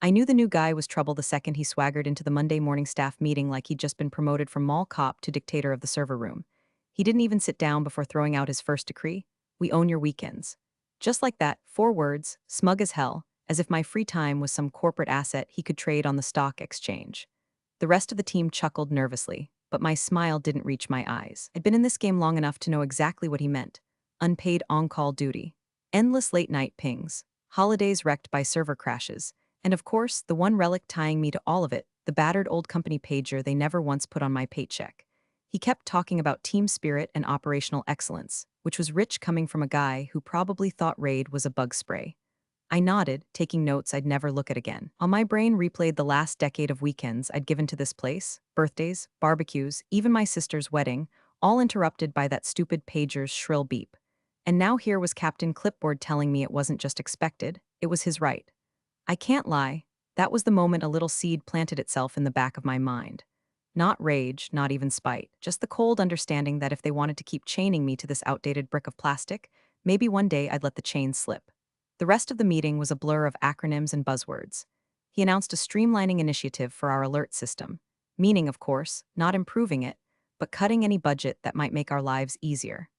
I knew the new guy was trouble the second he swaggered into the Monday morning staff meeting like he'd just been promoted from mall cop to dictator of the server room. He didn't even sit down before throwing out his first decree: "We own your weekends." Just like that, 4 words, smug as hell, as if my free time was some corporate asset he could trade on the stock exchange. The rest of the team chuckled nervously, but my smile didn't reach my eyes. I'd been in this game long enough to know exactly what he meant: unpaid on-call duty, endless late-night pings, holidays wrecked by server crashes, and of course, the one relic tying me to all of it, the battered old company pager they never once put on my paycheck. He kept talking about team spirit and operational excellence, which was rich coming from a guy who probably thought Raid was a bug spray. I nodded, taking notes I'd never look at again. While my brain replayed the last decade of weekends I'd given to this place: birthdays, barbecues, even my sister's wedding, all interrupted by that stupid pager's shrill beep. And now here was Captain Clipboard telling me it wasn't just expected, it was his right. I can't lie, that was the moment a little seed planted itself in the back of my mind. Not rage, not even spite, just the cold understanding that if they wanted to keep chaining me to this outdated brick of plastic, maybe one day I'd let the chain slip. The rest of the meeting was a blur of acronyms and buzzwords. He announced a streamlining initiative for our alert system, meaning, of course, not improving it, but cutting any budget that might make our lives easier.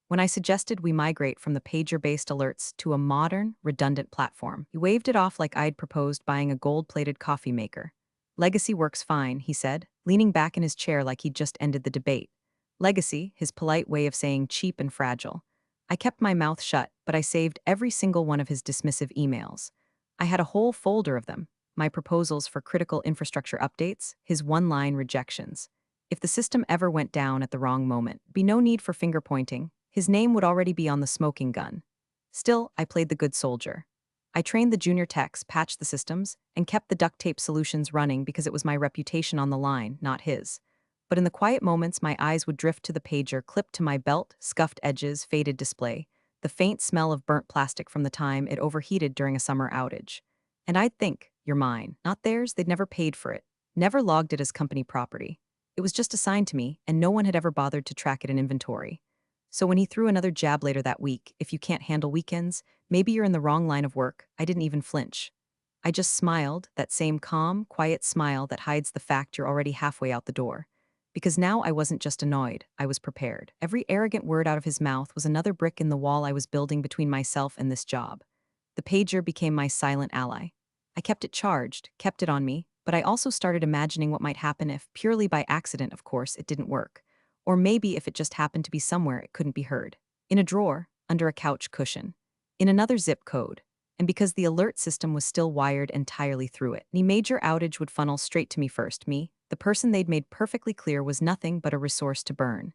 When I suggested we migrate from the pager-based alerts to a modern, redundant platform, he waved it off like I'd proposed buying a gold-plated coffee maker. "Legacy works fine," he said, leaning back in his chair like he'd just ended the debate. Legacy, his polite way of saying cheap and fragile. I kept my mouth shut, but I saved every single one of his dismissive emails. I had a whole folder of them: my proposals for critical infrastructure updates, his one-line rejections. If the system ever went down at the wrong moment, be no need for finger pointing. His name would already be on the smoking gun. Still, I played the good soldier. I trained the junior techs, patched the systems, and kept the duct tape solutions running because it was my reputation on the line, not his. But in the quiet moments, my eyes would drift to the pager clipped to my belt, scuffed edges, faded display, the faint smell of burnt plastic from the time it overheated during a summer outage. And I'd think, "You're mine." Not theirs, they'd never paid for it, never logged it as company property. It was just assigned to me, and no one had ever bothered to track it in inventory. So when he threw another jab later that week: "If you can't handle weekends, maybe you're in the wrong line of work," I didn't even flinch. I just smiled, that same calm, quiet smile that hides the fact you're already halfway out the door. Because now I wasn't just annoyed, I was prepared. Every arrogant word out of his mouth was another brick in the wall I was building between myself and this job. The pager became my silent ally. I kept it charged, kept it on me, but I also started imagining what might happen if, purely by accident of course, it didn't work. Or maybe if it just happened to be somewhere it couldn't be heard. In a drawer, under a couch cushion, in another zip code. And because the alert system was still wired entirely through it, any major outage would funnel straight to me first, me, the person they'd made perfectly clear was nothing but a resource to burn.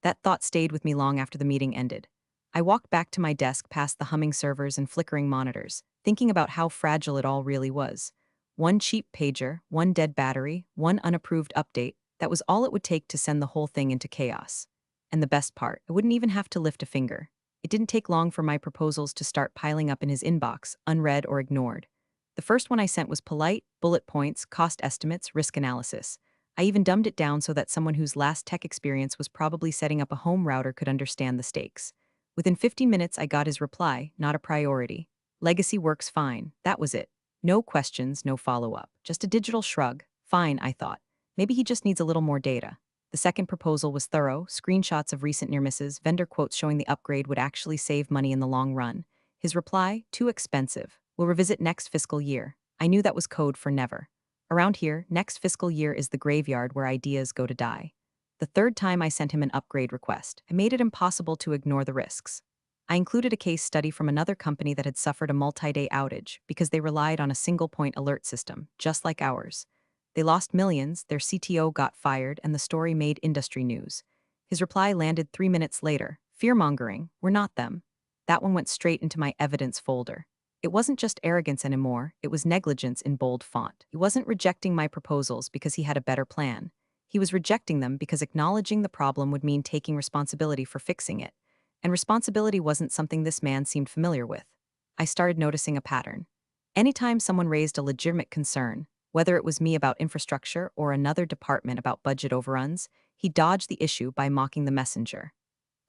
That thought stayed with me long after the meeting ended. I walked back to my desk past the humming servers and flickering monitors, thinking about how fragile it all really was. One cheap pager, one dead battery, one unapproved update, that was all it would take to send the whole thing into chaos. And the best part, I wouldn't even have to lift a finger. It didn't take long for my proposals to start piling up in his inbox, unread or ignored. The first one I sent was polite: bullet points, cost estimates, risk analysis. I even dumbed it down so that someone whose last tech experience was probably setting up a home router could understand the stakes. Within 15 minutes, I got his reply: "Not a priority. Legacy works fine." That was it. No questions, no follow-up. Just a digital shrug. Fine, I thought. Maybe he just needs a little more data. The second proposal was thorough: screenshots of recent near misses, vendor quotes showing the upgrade would actually save money in the long run. His reply: "Too expensive. We'll revisit next fiscal year." I knew that was code for never. Around here, next fiscal year is the graveyard where ideas go to die. The third time I sent him an upgrade request, I made it impossible to ignore the risks. I included a case study from another company that had suffered a multi-day outage because they relied on a single-point alert system, just like ours. They lost millions, their CTO got fired, and the story made industry news. His reply landed 3 minutes later: "Fear-mongering, we're not them." That one went straight into my evidence folder. It wasn't just arrogance anymore, it was negligence in bold font. He wasn't rejecting my proposals because he had a better plan. He was rejecting them because acknowledging the problem would mean taking responsibility for fixing it. And responsibility wasn't something this man seemed familiar with. I started noticing a pattern. Anytime someone raised a legitimate concern, whether it was me about infrastructure or another department about budget overruns, he dodged the issue by mocking the messenger.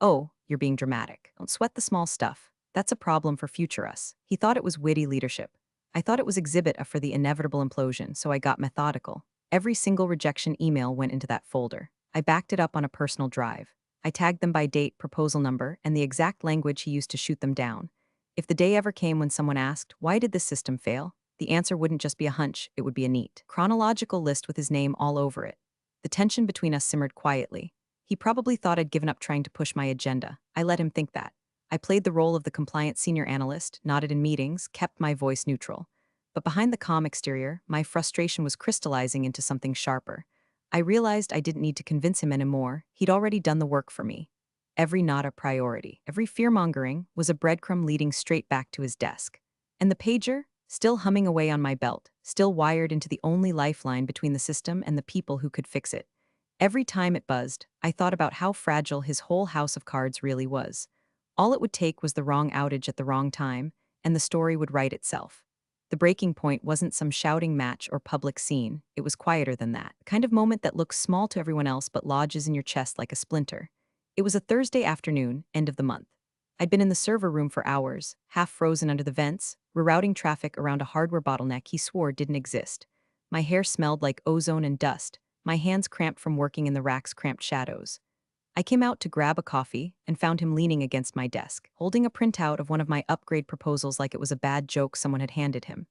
"Oh, you're being dramatic. Don't sweat the small stuff. That's a problem for future us." He thought it was witty leadership. I thought it was exhibit A for the inevitable implosion, so I got methodical. Every single rejection email went into that folder. I backed it up on a personal drive. I tagged them by date, proposal number, and the exact language he used to shoot them down. If the day ever came when someone asked, "Why did this system fail?" the answer wouldn't just be a hunch, it would be a neat, chronological list with his name all over it. The tension between us simmered quietly. He probably thought I'd given up trying to push my agenda. I let him think that. I played the role of the compliant senior analyst, nodded in meetings, kept my voice neutral. But behind the calm exterior, my frustration was crystallizing into something sharper. I realized I didn't need to convince him anymore. He'd already done the work for me. Every not a priority, every fear-mongering was a breadcrumb leading straight back to his desk. And the pager, still humming away on my belt, still wired into the only lifeline between the system and the people who could fix it. Every time it buzzed, I thought about how fragile his whole house of cards really was. All it would take was the wrong outage at the wrong time, and the story would write itself. The breaking point wasn't some shouting match or public scene, it was quieter than that. The kind of moment that looks small to everyone else but lodges in your chest like a splinter. It was a Thursday afternoon, end of the month. I'd been in the server room for hours, half frozen under the vents, rerouting traffic around a hardware bottleneck he swore didn't exist. My hair smelled like ozone and dust, my hands cramped from working in the rack's cramped shadows. I came out to grab a coffee and found him leaning against my desk, holding a printout of one of my upgrade proposals like it was a bad joke someone had handed him.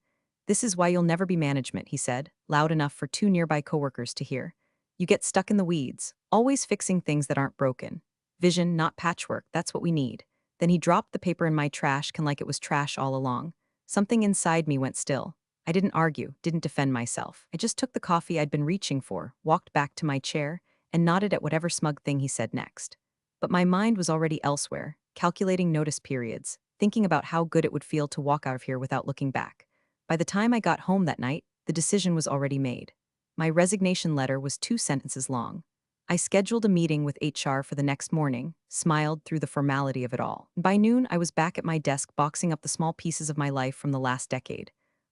"This is why you'll never be management," he said, loud enough for two nearby coworkers to hear. "You get stuck in the weeds, always fixing things that aren't broken. Vision, not patchwork, that's what we need." Then he dropped the paper in my trash can like it was trash all along. Something inside me went still. I didn't argue, didn't defend myself. I just took the coffee I'd been reaching for, walked back to my chair, and nodded at whatever smug thing he said next. But my mind was already elsewhere, calculating notice periods, thinking about how good it would feel to walk out of here without looking back. By the time I got home that night, the decision was already made. My resignation letter was 2 sentences long. I scheduled a meeting with HR for the next morning, smiled through the formality of it all. By noon, I was back at my desk boxing up the small pieces of my life from the last decade.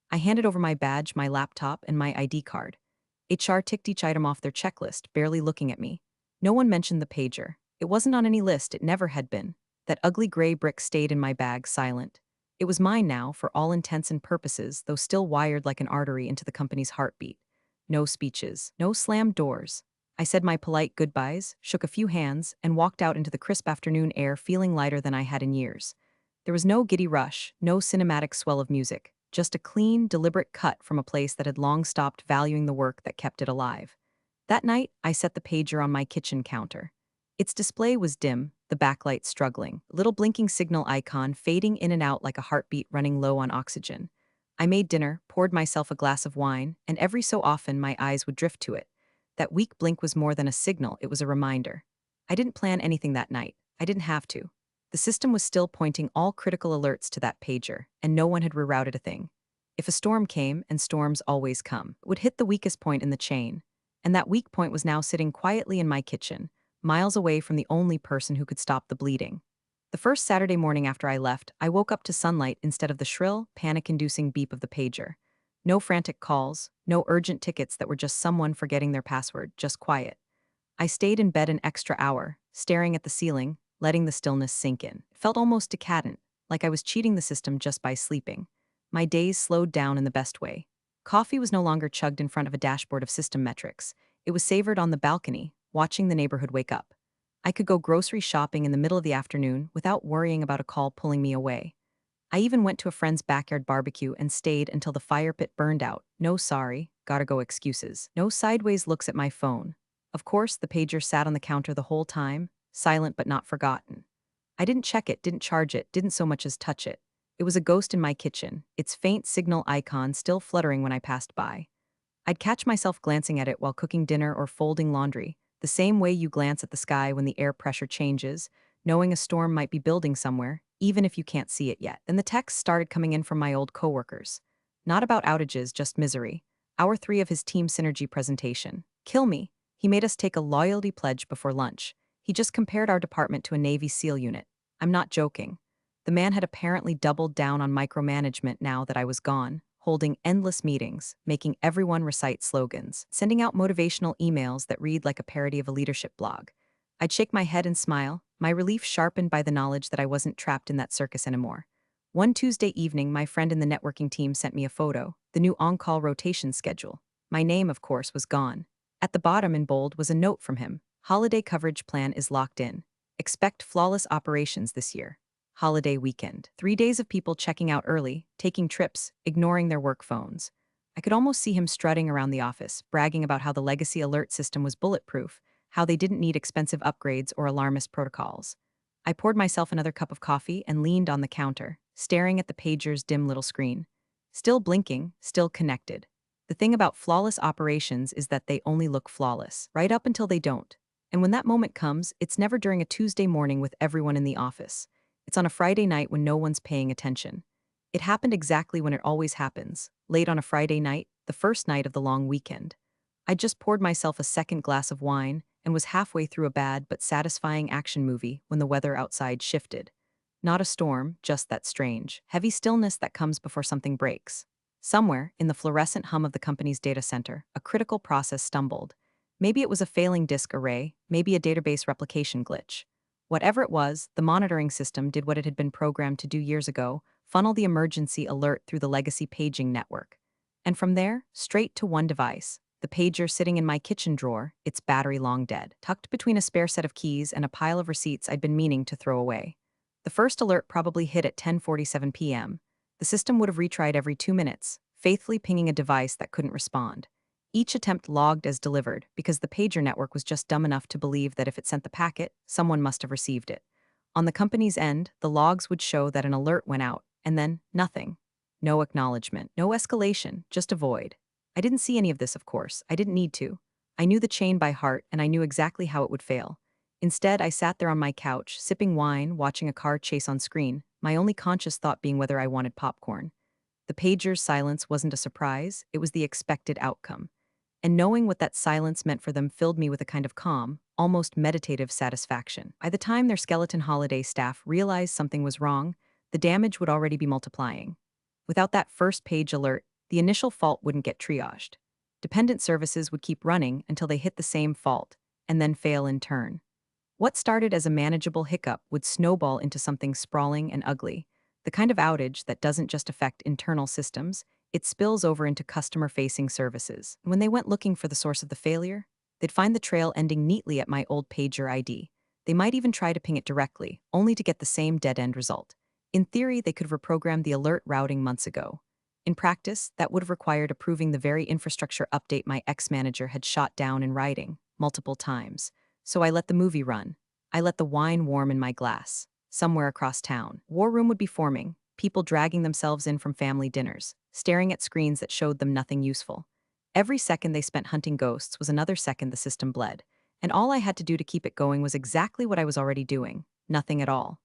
I handed over my badge, my laptop, and my ID card. HR ticked each item off their checklist, barely looking at me. No one mentioned the pager. It wasn't on any list, it never had been. That ugly gray brick stayed in my bag, silent. It was mine now, for all intents and purposes, though still wired like an artery into the company's heartbeat. No speeches, no slammed doors. I said my polite goodbyes, shook a few hands, and walked out into the crisp afternoon air feeling lighter than I had in years. There was no giddy rush, no cinematic swell of music, just a clean, deliberate cut from a place that had long stopped valuing the work that kept it alive. That night, I set the pager on my kitchen counter. Its display was dim, the backlight struggling, a little blinking signal icon fading in and out like a heartbeat running low on oxygen. I made dinner, poured myself a glass of wine, and every so often my eyes would drift to it. That weak blink was more than a signal, it was a reminder. I didn't plan anything that night. I didn't have to. The system was still pointing all critical alerts to that pager, and no one had rerouted a thing. If a storm came, and storms always come, it would hit the weakest point in the chain. And that weak point was now sitting quietly in my kitchen, miles away from the only person who could stop the bleeding. The first Saturday morning after I left, I woke up to sunlight instead of the shrill, panic-inducing beep of the pager. No frantic calls, no urgent tickets that were just someone forgetting their password, just quiet. I stayed in bed an extra hour, staring at the ceiling, letting the stillness sink in. It felt almost decadent, like I was cheating the system just by sleeping. My days slowed down in the best way. Coffee was no longer chugged in front of a dashboard of system metrics. It was savored on the balcony, watching the neighborhood wake up. I could go grocery shopping in the middle of the afternoon without worrying about a call pulling me away. I even went to a friend's backyard barbecue and stayed until the fire pit burned out. No sorry, gotta go excuses. No sideways looks at my phone. Of course, the pager sat on the counter the whole time, silent but not forgotten. I didn't check it, didn't charge it, didn't so much as touch it. It was a ghost in my kitchen, its faint signal icon still fluttering when I passed by. I'd catch myself glancing at it while cooking dinner or folding laundry, the same way you glance at the sky when the air pressure changes, knowing a storm might be building somewhere, even if you can't see it yet. Then the texts started coming in from my old coworkers. Not about outages, just misery. Hour 3 of his team synergy presentation. Kill me. He made us take a loyalty pledge before lunch. He just compared our department to a Navy SEAL unit. I'm not joking. The man had apparently doubled down on micromanagement now that I was gone, holding endless meetings, making everyone recite slogans, sending out motivational emails that read like a parody of a leadership blog. I'd shake my head and smile, my relief sharpened by the knowledge that I wasn't trapped in that circus anymore. One Tuesday evening, my friend in the networking team sent me a photo, the new on-call rotation schedule. My name, of course, was gone. At the bottom in bold was a note from him. Holiday coverage plan is locked in. Expect flawless operations this year. Holiday weekend. 3 days of people checking out early, taking trips, ignoring their work phones. I could almost see him strutting around the office, bragging about how the legacy alert system was bulletproof, how they didn't need expensive upgrades or alarmist protocols. I poured myself another cup of coffee and leaned on the counter, staring at the pager's dim little screen. Still blinking, still connected. The thing about flawless operations is that they only look flawless, right up until they don't. And when that moment comes, it's never during a Tuesday morning with everyone in the office. It's on a Friday night when no one's paying attention. It happened exactly when it always happens, late on a Friday night, the first night of the long weekend. I just poured myself a second glass of wine and was halfway through a bad but satisfying action movie when the weather outside shifted. Not a storm, just that strange, heavy stillness that comes before something breaks. Somewhere, in the fluorescent hum of the company's data center, a critical process stumbled. Maybe it was a failing disk array, maybe a database replication glitch. Whatever it was, the monitoring system did what it had been programmed to do years ago: funnel the emergency alert through the legacy paging network. And from there, straight to one device, the pager sitting in my kitchen drawer, its battery long dead, tucked between a spare set of keys and a pile of receipts I'd been meaning to throw away. The first alert probably hit at 10:47 p.m. The system would have retried every 2 minutes, faithfully pinging a device that couldn't respond. Each attempt logged as delivered because the pager network was just dumb enough to believe that if it sent the packet, someone must have received it. On the company's end, the logs would show that an alert went out, and then nothing. No acknowledgement, no escalation, just a void. I didn't see any of this, of course. I didn't need to. I knew the chain by heart, and I knew exactly how it would fail. Instead, I sat there on my couch, sipping wine, watching a car chase on screen, my only conscious thought being whether I wanted popcorn. The pager's silence wasn't a surprise, it was the expected outcome. And knowing what that silence meant for them filled me with a kind of calm, almost meditative satisfaction. By the time their skeleton holiday staff realized something was wrong, the damage would already be multiplying. Without that first page alert, the initial fault wouldn't get triaged. Dependent services would keep running until they hit the same fault, and then fail in turn. What started as a manageable hiccup would snowball into something sprawling and ugly, the kind of outage that doesn't just affect internal systems, it spills over into customer-facing services. When they went looking for the source of the failure, they'd find the trail ending neatly at my old pager ID. They might even try to ping it directly, only to get the same dead-end result. In theory, they could have reprogrammed the alert routing months ago. In practice, that would have required approving the very infrastructure update my ex-manager had shot down in writing, multiple times. So I let the movie run. I let the wine warm in my glass. Somewhere across town, war room would be forming, people dragging themselves in from family dinners, staring at screens that showed them nothing useful. Every second they spent hunting ghosts was another second the system bled, and all I had to do to keep it going was exactly what I was already doing: nothing at all.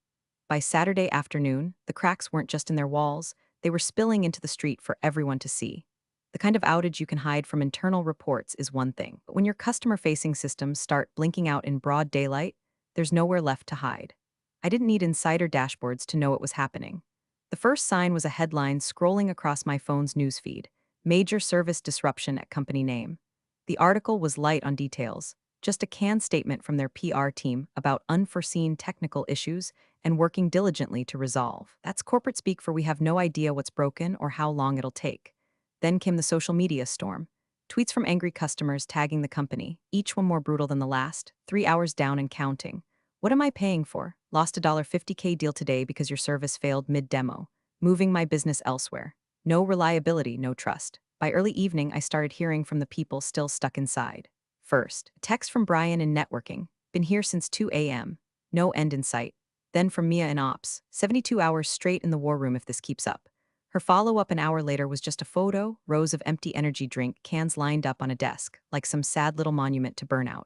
By Saturday afternoon, the cracks weren't just in their walls, they were spilling into the street for everyone to see. The kind of outage you can hide from internal reports is one thing, but when your customer-facing systems start blinking out in broad daylight, there's nowhere left to hide. I didn't need insider dashboards to know it was happening. The first sign was a headline scrolling across my phone's newsfeed: Major Service Disruption at Company Name. The article was light on details, just a canned statement from their PR team about unforeseen technical issues and working diligently to resolve. That's corporate speak for we have no idea what's broken or how long it'll take. Then came the social media storm. Tweets from angry customers tagging the company, each one more brutal than the last, 3 hours down and counting. What am I paying for? Lost a $50K deal today because your service failed mid-demo. Moving my business elsewhere. No reliability, no trust. By early evening, I started hearing from the people still stuck inside. First, a text from Brian in networking. Been here since 2 a.m. No end in sight. Then from Mia in ops. 72 hours straight in the war room if this keeps up. Her follow-up an hour later was just a photo, rows of empty energy drink cans lined up on a desk, like some sad little monument to burnout.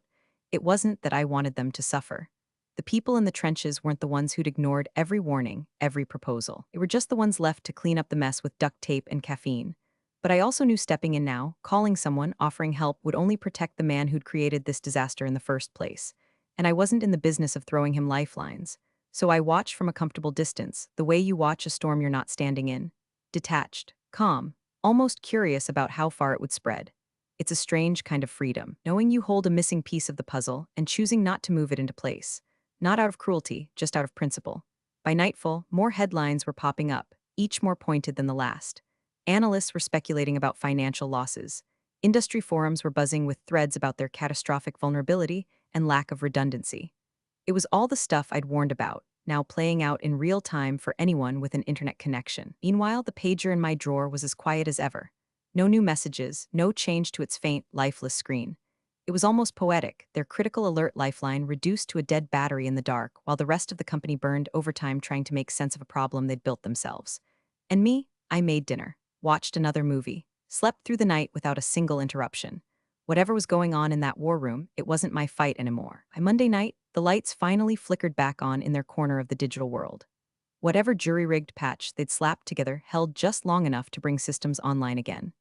It wasn't that I wanted them to suffer. The people in the trenches weren't the ones who'd ignored every warning, every proposal. They were just the ones left to clean up the mess with duct tape and caffeine. But I also knew stepping in now, calling someone, offering help would only protect the man who'd created this disaster in the first place. And I wasn't in the business of throwing him lifelines. So I watched from a comfortable distance, the way you watch a storm you're not standing in. Detached, calm, almost curious about how far it would spread. It's a strange kind of freedom, knowing you hold a missing piece of the puzzle and choosing not to move it into place. Not out of cruelty, just out of principle. By nightfall, more headlines were popping up, each more pointed than the last. Analysts were speculating about financial losses. Industry forums were buzzing with threads about their catastrophic vulnerability and lack of redundancy. It was all the stuff I'd warned about, now playing out in real time for anyone with an internet connection. Meanwhile, the pager in my drawer was as quiet as ever. No new messages, no change to its faint, lifeless screen. It was almost poetic, their critical alert lifeline reduced to a dead battery in the dark, while the rest of the company burned overtime trying to make sense of a problem they'd built themselves. And me, I made dinner, watched another movie, slept through the night without a single interruption. Whatever was going on in that war room, it wasn't my fight anymore. By Monday night, the lights finally flickered back on in their corner of the digital world. Whatever jury-rigged patch they'd slapped together held just long enough to bring systems online again.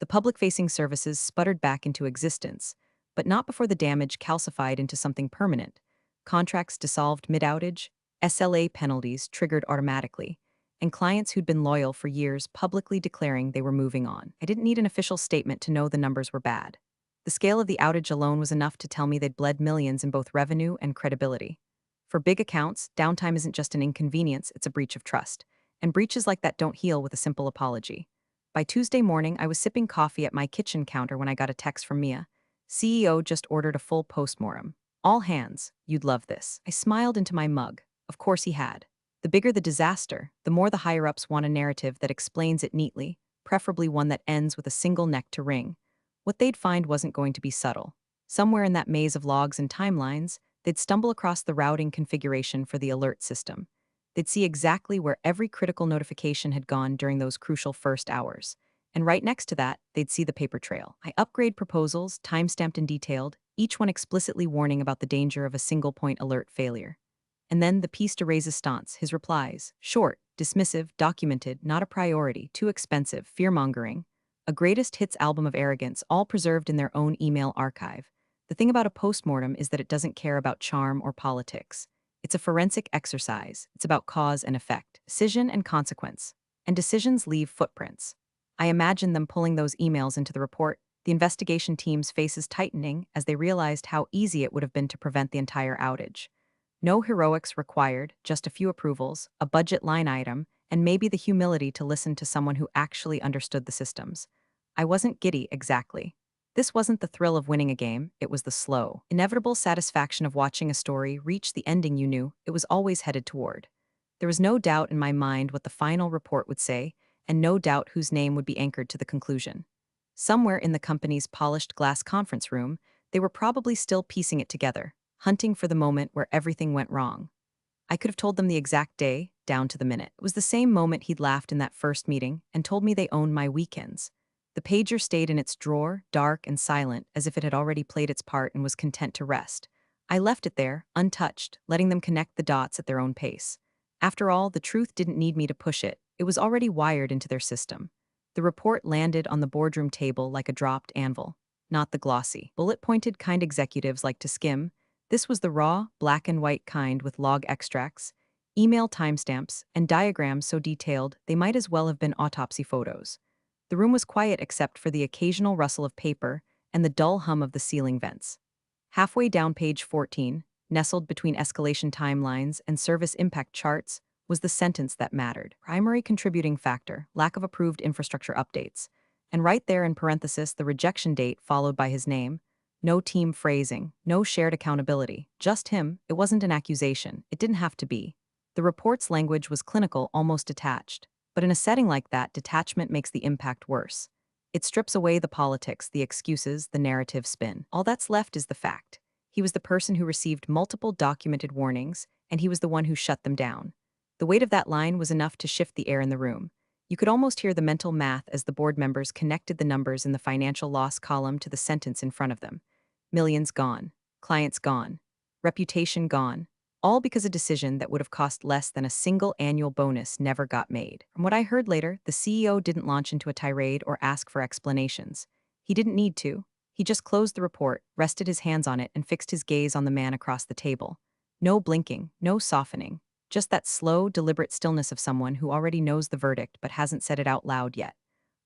The public-facing services sputtered back into existence, but not before the damage calcified into something permanent. Contracts dissolved mid-outage, SLA penalties triggered automatically, and clients who'd been loyal for years publicly declaring they were moving on. I didn't need an official statement to know the numbers were bad. The scale of the outage alone was enough to tell me they'd bled millions in both revenue and credibility. For big accounts, downtime isn't just an inconvenience, it's a breach of trust. And breaches like that don't heal with a simple apology. By Tuesday morning, I was sipping coffee at my kitchen counter when I got a text from Mia. CEO just ordered a full post-mortem. All hands, you'd love this. I smiled into my mug. Of course he had. The bigger the disaster, the more the higher-ups want a narrative that explains it neatly, preferably one that ends with a single neck to wring. What they'd find wasn't going to be subtle. Somewhere in that maze of logs and timelines, they'd stumble across the routing configuration for the alert system. They'd see exactly where every critical notification had gone during those crucial first hours. And right next to that, they'd see the paper trail. I upgrade proposals, timestamped and detailed, each one explicitly warning about the danger of a single-point alert failure. And then the piece de resistance, his replies. Short, dismissive, documented, not a priority, too expensive, fear-mongering. A greatest hits album of arrogance, all preserved in their own email archive. The thing about a postmortem is that it doesn't care about charm or politics. It's a forensic exercise. It's about cause and effect, decision and consequence. And decisions leave footprints. I imagine them pulling those emails into the report, the investigation team's faces tightening as they realized how easy it would have been to prevent the entire outage. No heroics required, just a few approvals, a budget line item, and maybe the humility to listen to someone who actually understood the systems. I wasn't giddy, exactly. This wasn't the thrill of winning a game, it was the slow, inevitable satisfaction of watching a story reach the ending you knew it was always headed toward. There was no doubt in my mind what the final report would say, and no doubt whose name would be anchored to the conclusion. Somewhere in the company's polished glass conference room, they were probably still piecing it together, hunting for the moment where everything went wrong. I could have told them the exact day, down to the minute. It was the same moment he'd laughed in that first meeting and told me they owned my weekends. The pager stayed in its drawer, dark and silent, as if it had already played its part and was content to rest. I left it there, untouched, letting them connect the dots at their own pace. After all, the truth didn't need me to push it. It was already wired into their system. The report landed on the boardroom table like a dropped anvil. Not the glossy, bullet-pointed kind executives like to skim. This was the raw, black and white kind with log extracts, email timestamps, and diagrams so detailed they might as well have been autopsy photos. The room was quiet except for the occasional rustle of paper and the dull hum of the ceiling vents. Halfway down page 14, nestled between escalation timelines and service impact charts, was the sentence that mattered. Primary contributing factor, lack of approved infrastructure updates. And right there in parenthesis, the rejection date followed by his name. No team phrasing, no shared accountability, just him. It wasn't an accusation. It didn't have to be. The report's language was clinical, almost detached. But in a setting like that, detachment makes the impact worse. It strips away the politics, the excuses, the narrative spin. All that's left is the fact. He was the person who received multiple documented warnings, and he was the one who shut them down. The weight of that line was enough to shift the air in the room. You could almost hear the mental math as the board members connected the numbers in the financial loss column to the sentence in front of them. Millions gone, clients gone, reputation gone, all because a decision that would have cost less than a single annual bonus never got made. From what I heard later, the CEO didn't launch into a tirade or ask for explanations. He didn't need to. He just closed the report, rested his hands on it, and fixed his gaze on the man across the table. No blinking, no softening. Just that slow, deliberate stillness of someone who already knows the verdict but hasn't said it out loud yet.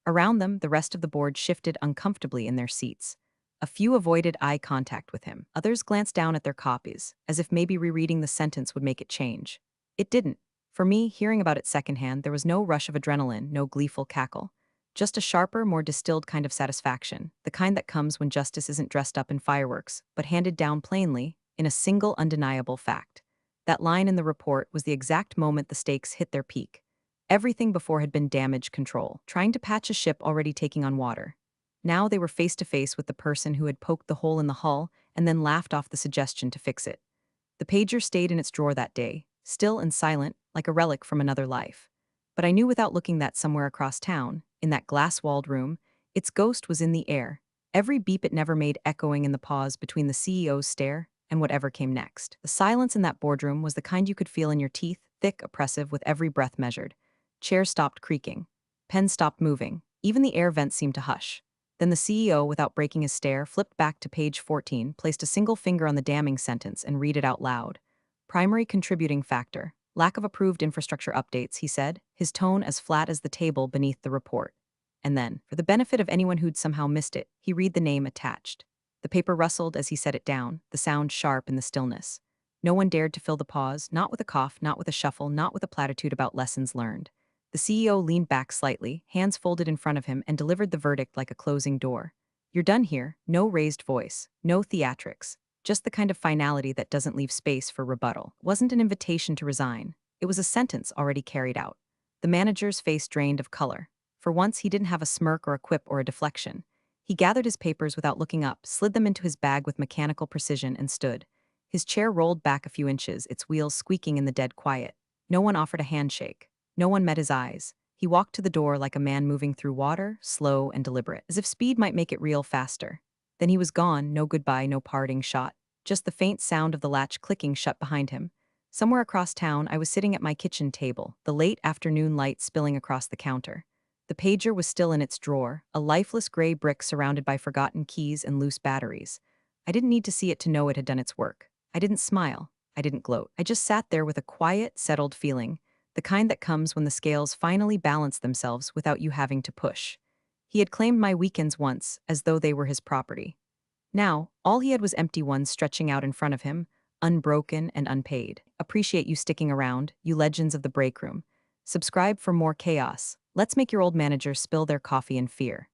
Around them, the rest of the board shifted uncomfortably in their seats. A few avoided eye contact with him. Others glanced down at their copies, as if maybe rereading the sentence would make it change. It didn't. For me, hearing about it secondhand, there was no rush of adrenaline, no gleeful cackle. Just a sharper, more distilled kind of satisfaction, the kind that comes when justice isn't dressed up in fireworks, but handed down plainly, in a single undeniable fact. That line in the report was the exact moment the stakes hit their peak. Everything before had been damage control, trying to patch a ship already taking on water. Now they were face to face with the person who had poked the hole in the hull and then laughed off the suggestion to fix it. The pager stayed in its drawer that day, still and silent, like a relic from another life. But I knew without looking that somewhere across town, in that glass-walled room, its ghost was in the air, every beep it never made echoing in the pause between the CEO's stare and whatever came next. The silence in that boardroom was the kind you could feel in your teeth, thick, oppressive, with every breath measured. Chairs stopped creaking. Pens stopped moving. Even the air vents seemed to hush. Then the CEO, without breaking his stare, flipped back to page 14, placed a single finger on the damning sentence, and read it out loud. Primary contributing factor. Lack of approved infrastructure updates, he said, his tone as flat as the table beneath the report. And then, for the benefit of anyone who'd somehow missed it, he read the name attached. The paper rustled as he set it down, the sound sharp in the stillness. No one dared to fill the pause, not with a cough, not with a shuffle, not with a platitude about lessons learned. The CEO leaned back slightly, hands folded in front of him, and delivered the verdict like a closing door. You're done here, no raised voice, no theatrics, just the kind of finality that doesn't leave space for rebuttal. It wasn't an invitation to resign. It was a sentence already carried out. The manager's face drained of color. For once, he didn't have a smirk or a quip or a deflection. He gathered his papers without looking up, slid them into his bag with mechanical precision, and stood. His chair rolled back a few inches, its wheels squeaking in the dead quiet. No one offered a handshake. No one met his eyes. He walked to the door like a man moving through water, slow and deliberate, as if speed might make it real faster. Then he was gone, no goodbye, no parting shot. Just the faint sound of the latch clicking shut behind him. Somewhere across town, I was sitting at my kitchen table, the late afternoon light spilling across the counter. The pager was still in its drawer, a lifeless gray brick surrounded by forgotten keys and loose batteries. I didn't need to see it to know it had done its work. I didn't smile. I didn't gloat. I just sat there with a quiet, settled feeling, the kind that comes when the scales finally balance themselves without you having to push. He had claimed my weekends once, as though they were his property. Now, all he had was empty ones stretching out in front of him, unbroken and unpaid. Appreciate you sticking around, you legends of the break room. Subscribe for more chaos. Let's make your old managers spill their coffee in fear.